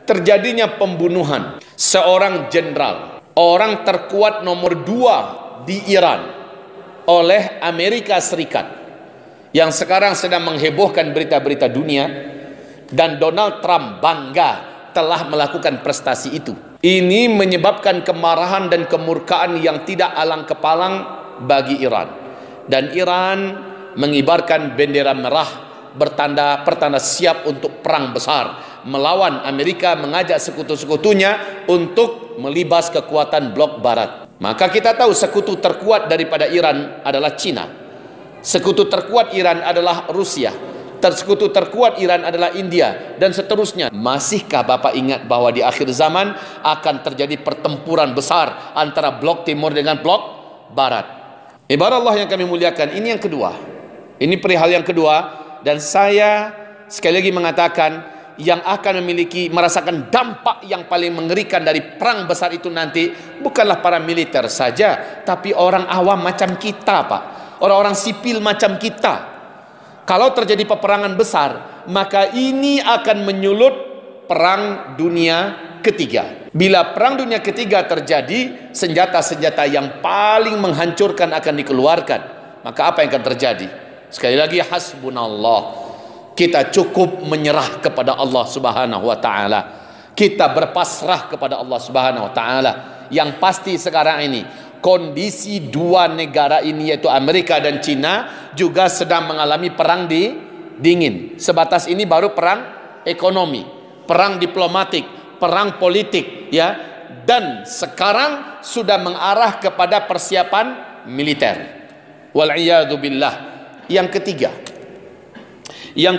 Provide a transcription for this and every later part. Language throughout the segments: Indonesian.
terjadinya pembunuhan seorang jenderal, orang terkuat nomor 2 di Iran, oleh Amerika Serikat, yang sekarang sedang menghebohkan berita-berita dunia, dan Donald Trump bangga telah melakukan prestasi itu. Ini menyebabkan kemarahan dan kemurkaan yang tidak alang kepalang bagi Iran, dan Iran mengibarkan bendera merah pertanda siap untuk perang besar melawan Amerika, mengajak sekutu-sekutunya untuk melibas kekuatan blok barat. Maka kita tahu sekutu terkuat daripada Iran adalah Cina, sekutu terkuat Iran adalah Rusia, sekutu terkuat Iran adalah India, dan seterusnya. Masihkah Bapak ingat bahwa di akhir zaman akan terjadi pertempuran besar antara blok timur dengan blok barat? Ibarat Allah yang kami muliakan, ini yang kedua, ini perihal yang kedua. Dan saya sekali lagi mengatakan, yang akan merasakan dampak yang paling mengerikan dari perang besar itu nanti bukanlah para militer saja, tapi orang awam macam kita, Pak, orang-orang sipil macam kita. Kalau terjadi peperangan besar, maka ini akan menyulut perang dunia ketiga. Bila perang dunia ketiga terjadi, senjata-senjata yang paling menghancurkan akan dikeluarkan. Maka apa yang akan terjadi? Sekali lagi, hasbunallah. Kita cukup menyerah kepada Allah Subhanahu wa taala. Kita berpasrah kepada Allah Subhanahu wa taala. Yang pasti sekarang ini kondisi dua negara ini, yaitu Amerika dan Cina, juga sedang mengalami perang dingin. Sebatas ini baru perang ekonomi, perang diplomatik, perang politik, ya. Dan sekarang sudah mengarah kepada persiapan militer. Wal'iyadu billah. Yang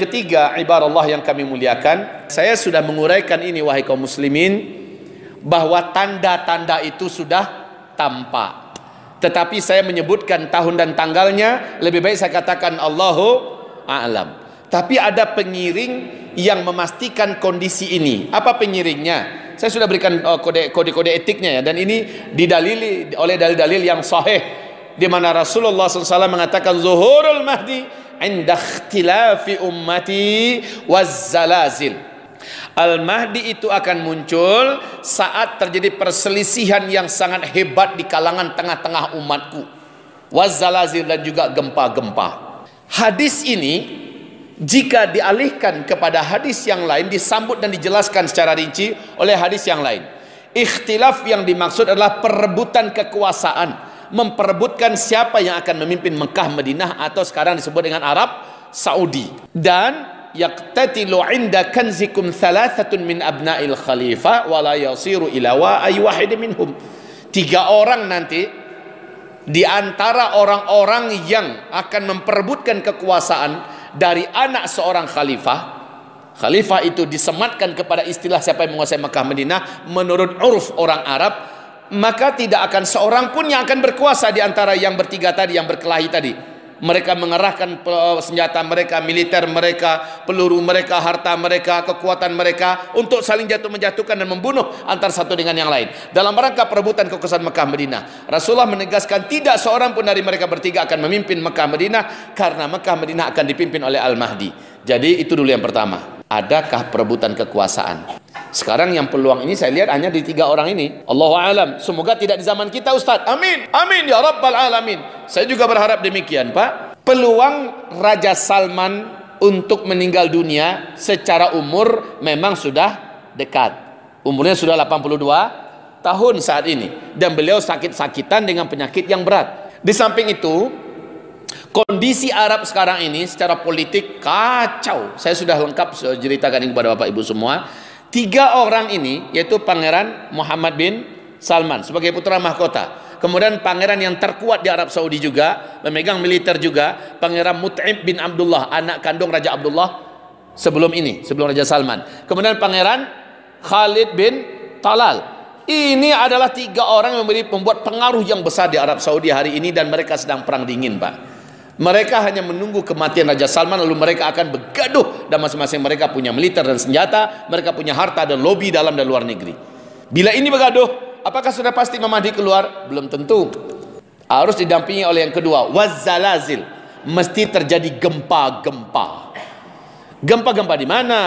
ketiga, ibarat Allah yang kami muliakan, saya sudah menguraikan ini wahai kaum muslimin, bahwa tanda-tanda itu sudah tampak. Tetapi saya menyebutkan tahun dan tanggalnya, lebih baik saya katakan Allahu a'lam. Tapi ada pengiring yang memastikan kondisi ini. Apa pengiringnya? Saya sudah berikan kode-kode etiknya, ya, dan ini didalili oleh dalil-dalil yang sahih, di mana Rasulullah SAW mengatakan zuhurul mahdi inda ikhtilafi ummati wazzalazil. Al-Mahdi itu akan muncul saat terjadi perselisihan yang sangat hebat di kalangan tengah-tengah umatku, wazzalazil, dan juga gempa-gempa. Hadis ini jika dialihkan kepada hadis yang lain, disambut dan dijelaskan secara rinci oleh hadis yang lain. Ikhtilaf yang dimaksud adalah perebutan kekuasaan, memperebutkan siapa yang akan memimpin Mekah, Madinah, atau sekarang disebut dengan Arab Saudi. Dan yaqtatilu inda kanzikum thalathatun min abna'il khalifah wa la yasiru ila wahid minhum. 3 orang nanti di antara orang-orang yang akan memperebutkan kekuasaan dari anak seorang khalifah. Khalifah itu disematkan kepada istilah siapa yang menguasai Mekah, Madinah menurut uruf orang Arab. Maka tidak akan seorang pun yang akan berkuasa di antara yang bertiga tadi, yang berkelahi tadi. Mereka mengerahkan senjata mereka, militer mereka, peluru mereka, harta mereka, kekuatan mereka untuk saling menjatuhkan dan membunuh antara satu dengan yang lain dalam rangka perebutan kekuasaan Mekah Madinah. Rasulullah menegaskan tidak seorang pun dari mereka bertiga akan memimpin Mekah Madinah, karena Mekah Madinah akan dipimpin oleh Al-Mahdi. Jadi itu dulu yang pertama. Adakah perebutan kekuasaan? Sekarang yang peluang ini saya lihat hanya di 3 orang ini. Allahu a'lam. Semoga tidak di zaman kita, Ustaz. Amin. Amin ya rabbal alamin. Saya juga berharap demikian, Pak. Peluang Raja Salman untuk meninggal dunia secara umur memang sudah dekat. Umurnya sudah 82 tahun saat ini, dan beliau sakit-sakitan dengan penyakit yang berat. Di samping itu, kondisi Arab sekarang ini secara politik kacau. Saya sudah lengkap ceritakan ini kepada Bapak Ibu semua. 3 orang ini, yaitu Pangeran Muhammad bin Salman sebagai putra mahkota, kemudian pangeran yang terkuat di Arab Saudi juga, memegang militer juga, Pangeran Mut'im bin Abdullah, anak kandung Raja Abdullah sebelum Raja Salman, kemudian Pangeran Khalid bin Talal. Ini adalah 3 orang yang membuat pengaruh yang besar di Arab Saudi hari ini, dan mereka sedang perang dingin, Pak. Mereka hanya menunggu kematian Raja Salman, lalu mereka akan bergaduh, dan masing-masing mereka punya militer dan senjata, mereka punya harta dan lobi dalam dan luar negeri. Bila ini bergaduh, apakah sudah pasti Mahdi keluar? Belum tentu. Harus didampingi oleh yang kedua, wazzalazil. Mesti terjadi gempa-gempa. Gempa-gempa di mana?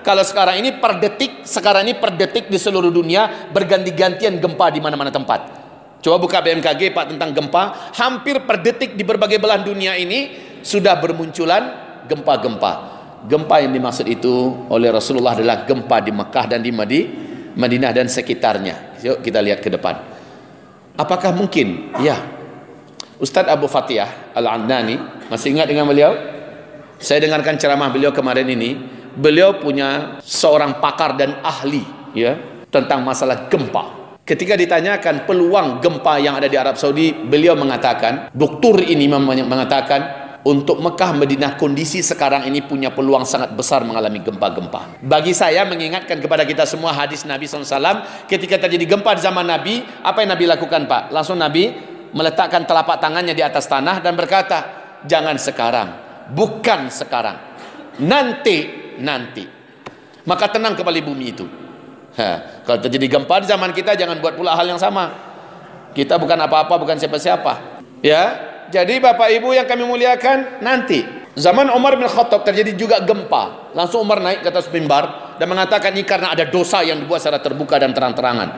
Kalau sekarang ini per detik di seluruh dunia berganti-gantian gempa di mana-mana tempat. Coba buka BMKG Pak tentang gempa, hampir per detik di berbagai belahan dunia ini sudah bermunculan gempa-gempa. Gempa yang dimaksud itu oleh Rasulullah adalah gempa di Mekah dan di Madinah dan sekitarnya. Yuk kita lihat ke depan. Apakah mungkin? Ya. Ustadz Abu Fatihah Al-Annani, masih ingat dengan beliau? Saya dengarkan ceramah beliau kemarin ini. Beliau punya seorang pakar dan ahli ya tentang masalah gempa. Ketika ditanyakan peluang gempa yang ada di Arab Saudi, beliau mengatakan, doktor ini mengatakan, untuk Mekah Madinah kondisi sekarang ini punya peluang sangat besar mengalami gempa-gempa. Bagi saya mengingatkan kepada kita semua hadis Nabi SAW, ketika terjadi gempa di zaman Nabi, apa yang Nabi lakukan Pak? Langsung Nabi meletakkan telapak tangannya di atas tanah dan berkata, jangan sekarang, bukan sekarang, nanti. Maka tenang kembali bumi itu. Kalau terjadi gempa di zaman kita, jangan buat pula hal yang sama. Kita bukan apa-apa, bukan siapa-siapa. Ya, jadi Bapak Ibu yang kami muliakan, nanti zaman Umar bin Khattab terjadi juga gempa. Langsung Umar naik ke atas mimbar dan mengatakan, ini karena ada dosa yang dibuat secara terbuka dan terang-terangan.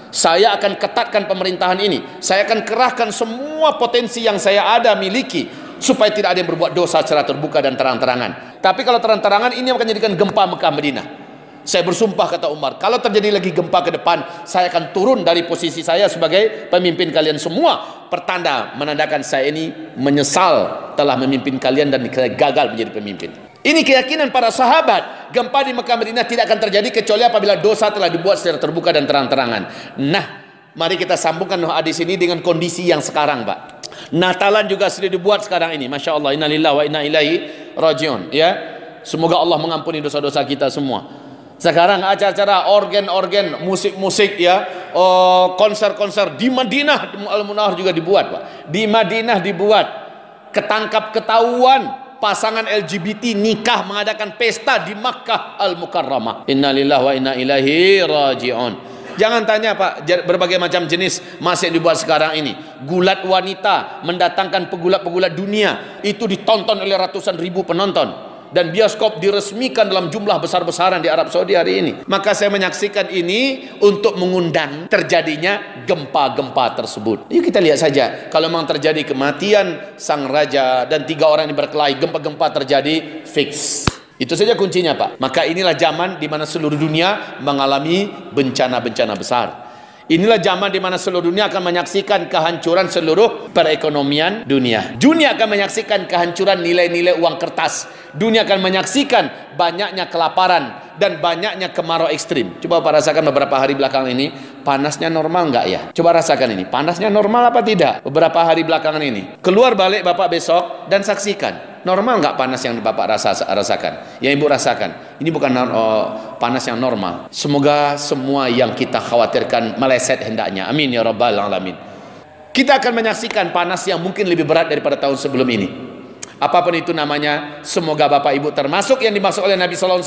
Saya akan ketatkan pemerintahan ini. Saya akan kerahkan semua potensi yang saya ada miliki supaya tidak ada yang berbuat dosa secara terbuka dan terang-terangan. Tapi kalau terang-terangan ini akan menjadikan gempa Mekah Madinah. Saya bersumpah, kata Umar, kalau terjadi lagi gempa ke depan, saya akan turun dari posisi saya sebagai pemimpin kalian semua. Pertanda menandakan saya ini menyesal telah memimpin kalian dan gagal menjadi pemimpin. Ini keyakinan para sahabat. Gempa di Mekah Madinah tidak akan terjadi kecuali apabila dosa telah dibuat secara terbuka dan terang-terangan. Nah, mari kita sambungkan hadis ini dengan kondisi yang sekarang, Pak. Natalan juga sudah dibuat sekarang ini. Masya Allah, inna lillahi wa inna ilaihi rajiun. Ya, semoga Allah mengampuni dosa-dosa kita semua. Sekarang acara-acara organ-organ, musik-musik ya, konser-konser di Madinah Al-Munawwar juga dibuat, Pak. Di Madinah dibuat. Ketangkap ketahuan pasangan LGBT nikah mengadakan pesta di Makkah Al-Mukarramah. Inna lillahi wa inna ilaihi rajiun. Jangan tanya Pak, berbagai macam jenis masih dibuat sekarang ini. Gulat wanita mendatangkan pegulat-pegulat dunia, itu ditonton oleh ratusan ribu penonton. Dan bioskop diresmikan dalam jumlah besar-besaran di Arab Saudi hari ini. Maka saya menyaksikan ini untuk mengundang terjadinya gempa-gempa tersebut. Yuk kita lihat saja, kalau memang terjadi kematian sang raja dan 3 orang yang berkelahi, gempa-gempa terjadi, fix. Itu saja kuncinya Pak. Maka inilah zaman di mana seluruh dunia mengalami bencana-bencana besar. Inilah zaman di mana seluruh dunia akan menyaksikan kehancuran seluruh perekonomian dunia. Dunia akan menyaksikan kehancuran nilai-nilai uang kertas. Dunia akan menyaksikan banyaknya kelaparan dan banyaknya kemarau ekstrim. Coba Pak rasakan beberapa hari belakangan ini, panasnya normal nggak ya? Coba rasakan ini, panasnya normal apa tidak? Beberapa hari belakangan ini. Keluar balik Bapak besok dan saksikan. Normal nggak panas yang Bapak rasakan? Yang Ibu rasakan? Ini bukan panas yang normal. Semoga semua yang kita khawatirkan meleset hendaknya. Amin ya rabbal alamin. Kita akan menyaksikan panas yang mungkin lebih berat daripada tahun sebelum ini. Apapun itu namanya, semoga Bapak Ibu termasuk yang dimaksud oleh Nabi SAW.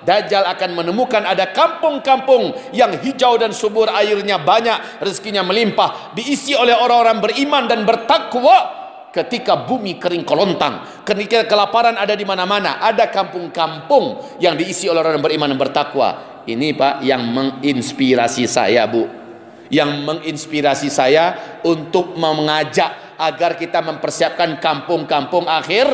Dajjal akan menemukan ada kampung-kampung yang hijau dan subur, airnya banyak, rezekinya melimpah, diisi oleh orang-orang beriman dan bertakwa. Ketika bumi kering kolontang, ketika kelaparan ada di mana-mana, ada kampung-kampung yang diisi oleh orang beriman dan bertakwa. Ini Pak yang menginspirasi saya, Bu. Yang menginspirasi saya untuk mengajak agar kita mempersiapkan kampung-kampung akhir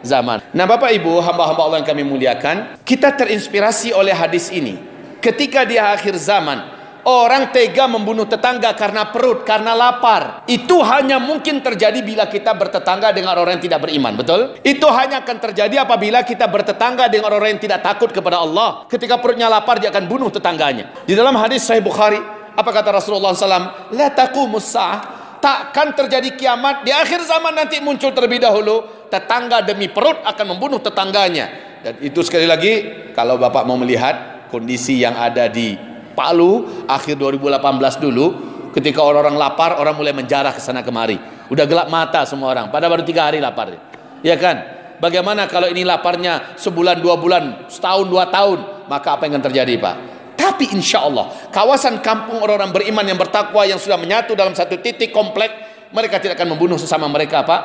zaman. Nah Bapak Ibu, hamba-hamba Allah yang kami muliakan, kita terinspirasi oleh hadis ini. Ketika di akhir zaman, orang tega membunuh tetangga karena perut, karena lapar. Itu hanya mungkin terjadi bila kita bertetangga dengan orang yang tidak beriman, betul? Itu hanya akan terjadi apabila kita bertetangga dengan orang yang tidak takut kepada Allah. Ketika perutnya lapar, dia akan bunuh tetangganya. Di dalam hadis Sahih Bukhari, apa kata Rasulullah SAW? La taqumus sa'ah. Takkan terjadi kiamat. Di akhir zaman nanti muncul terlebih dahulu, tetangga demi perut akan membunuh tetangganya. Dan itu sekali lagi, kalau Bapak mau melihat kondisi yang ada di Palu akhir 2018 dulu, ketika orang-orang lapar, orang mulai menjarah ke sana kemari. Udah gelap mata semua orang, pada baru 3 hari lapar. Ya kan? Bagaimana kalau ini laparnya sebulan, 2 bulan, setahun, 2 tahun, maka apa yang akan terjadi Pak? Tapi insya Allah, kawasan kampung orang-orang beriman yang bertakwa yang sudah menyatu dalam satu titik komplek, mereka tidak akan membunuh sesama mereka Pak.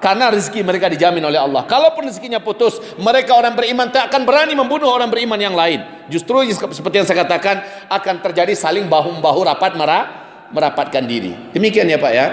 karena rezeki mereka dijamin oleh Allah. Kalaupun rezekinya putus, mereka orang beriman tak akan berani membunuh orang beriman yang lain. Justru seperti yang saya katakan, akan terjadi saling bahu-bahu, rapatkan diri. Demikian ya Pak ya.